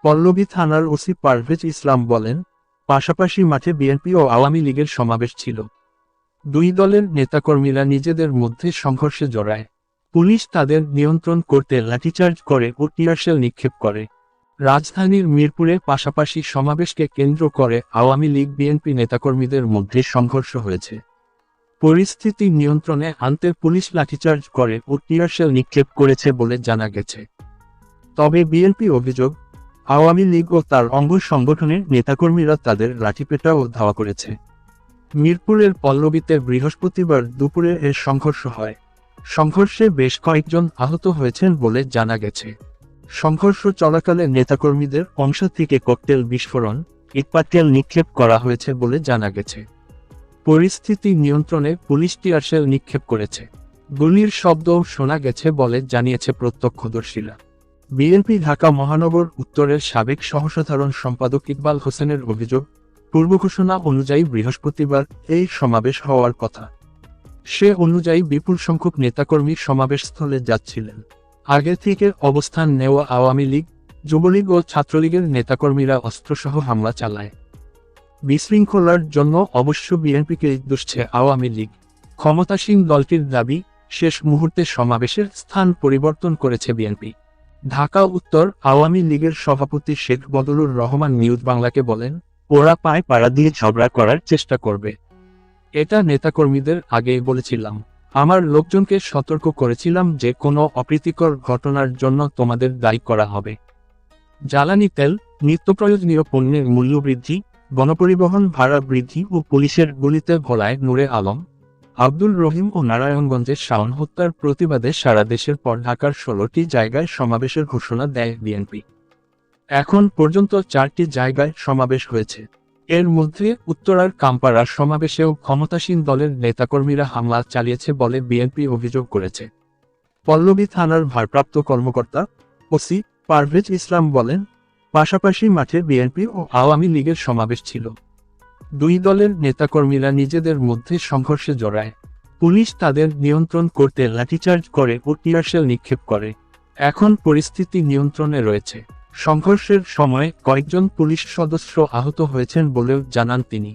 পল্লবী থানার ওসি পারভেজ ইসলাম বলেন, পাশাপাশি মাঠে বিএনপি ও আওয়ামী লীগের সমাবেশ ছিল। দুই দলের নেতাকর্মীরা নিজেদের মধ্যে সংঘর্ষে জড়ায়। পুলিশ তাদের নিয়ন্ত্রণ করতে লাঠিচার্জ করে ও টিয়ারশেল নিক্ষেপ করে। রাজধানীর মিরপুরে পাশাপাশি সমাবেশকে কেন্দ্র করে আওয়ামী লীগ বিএনপি নেতাকর্মীদের মধ্যে সংঘর্ষ হয়েছে। পরিস্থিতি নিয়ন্ত্রণে আনতে পুলিশ লাঠিচার্জ করে ও টিয়ারশেল নিক্ষেপ করেছে বলে জানা গেছে। তবে বিএনপি অভিযোগ, আওয়ামী লীগ ও তার অঙ্গ সংগঠনের নেতাকর্মীরা তাদের লাঠিপেটা ও ধাওয়া করেছে। মিরপুরের পল্লবীতে বৃহস্পতিবার দুপুরে এর সংঘর্ষ হয়। সংঘর্ষে বেশ কয়েকজন আহত হয়েছেন বলে জানা গেছে। সংঘর্ষ চলাকালে নেতাকর্মীদের অংশ থেকে ককটেল বিস্ফোরণ, ইটপাটকেল নিক্ষেপ করা হয়েছে বলে জানা গেছে। পরিস্থিতি নিয়ন্ত্রণে পুলিশ টিয়ারশেল নিক্ষেপ করেছে। গুলির শব্দও শোনা গেছে বলে জানিয়েছে প্রত্যক্ষদর্শীরা। বিএনপি ঢাকা মহানগর উত্তরের সাবেক সহসাধারণ সম্পাদক ইকবাল হোসেনের অভিযোগ, পূর্বঘোষণা অনুযায়ী বৃহস্পতিবার এই সমাবেশ হওয়ার কথা। সে অনুযায়ী বিপুল সংখ্যক নেতাকর্মী সমাবেশস্থলে যাচ্ছিলেন। আগে থেকে অবস্থান নেওয়া আওয়ামী লীগ, যুবলীগ ও ছাত্রলীগের নেতাকর্মীরা অস্ত্রসহ হামলা চালায়। বিশৃঙ্খলার জন্য অবশ্য বিএনপিকে দুষছে আওয়ামী লীগ। ক্ষমতাসীন দলটির দাবি, শেষ মুহূর্তে সমাবেশের স্থান পরিবর্তন করেছে বিএনপি। ঢাকা উত্তর আওয়ামী লীগের সভাপতি শেখ বদলুর রহমান নিউজ বাংলাকে বলেন, ওরা পায়ে পাড়া দিয়ে ঝগড়া করার চেষ্টা করবে। এটা নেতাকর্মীদের আগেই বলেছিলাম। আমার লোকজনকে সতর্ক করেছিলাম যে কোনো অপ্রীতিকর ঘটনার জন্য তোমাদের দায়ী করা হবে। জ্বালানি তেল, নিত্যপ্রয়োজনীয় পণ্যের মূল্য বৃদ্ধি, গণপরিবহন ভাড়া বৃদ্ধি ও পুলিশের গুলিতে ভোলায় নূরে আলম, আব্দুল রহিম ও নারায়ণগঞ্জের শাওন হত্যার প্রতিবাদে সারা দেশের পর ঢাকার 16টি জায়গায় সমাবেশের ঘোষণা দেয় বিএনপি। এখন পর্যন্ত 4টি জায়গায় সমাবেশ হয়েছে। এর মধ্যে উত্তরার কাম্পারার সমাবেশেও ক্ষমতাসীন দলের নেতাকর্মীরা হামলা চালিয়েছে বলে বিএনপি অভিযোগ করেছে। পল্লবী থানার ভারপ্রাপ্ত কর্মকর্তা ওসি পারভেজ ইসলাম বলেন, পাশাপাশি মাঠে বিএনপি ও আওয়ামী লীগের সমাবেশ ছিল। দুই দলের নেতাকর্মীরা নিজেদের মধ্যে সংঘর্ষে জড়ায়। পুলিশ তাদের নিয়ন্ত্রণ করতে লাঠিচার্জ করে ও টিয়ারশেল নিক্ষেপ করে। এখন পরিস্থিতি নিয়ন্ত্রণে রয়েছে। সংঘর্ষের সময় কয়েকজন পুলিশ সদস্য আহত হয়েছেন বলেও জানান তিনি।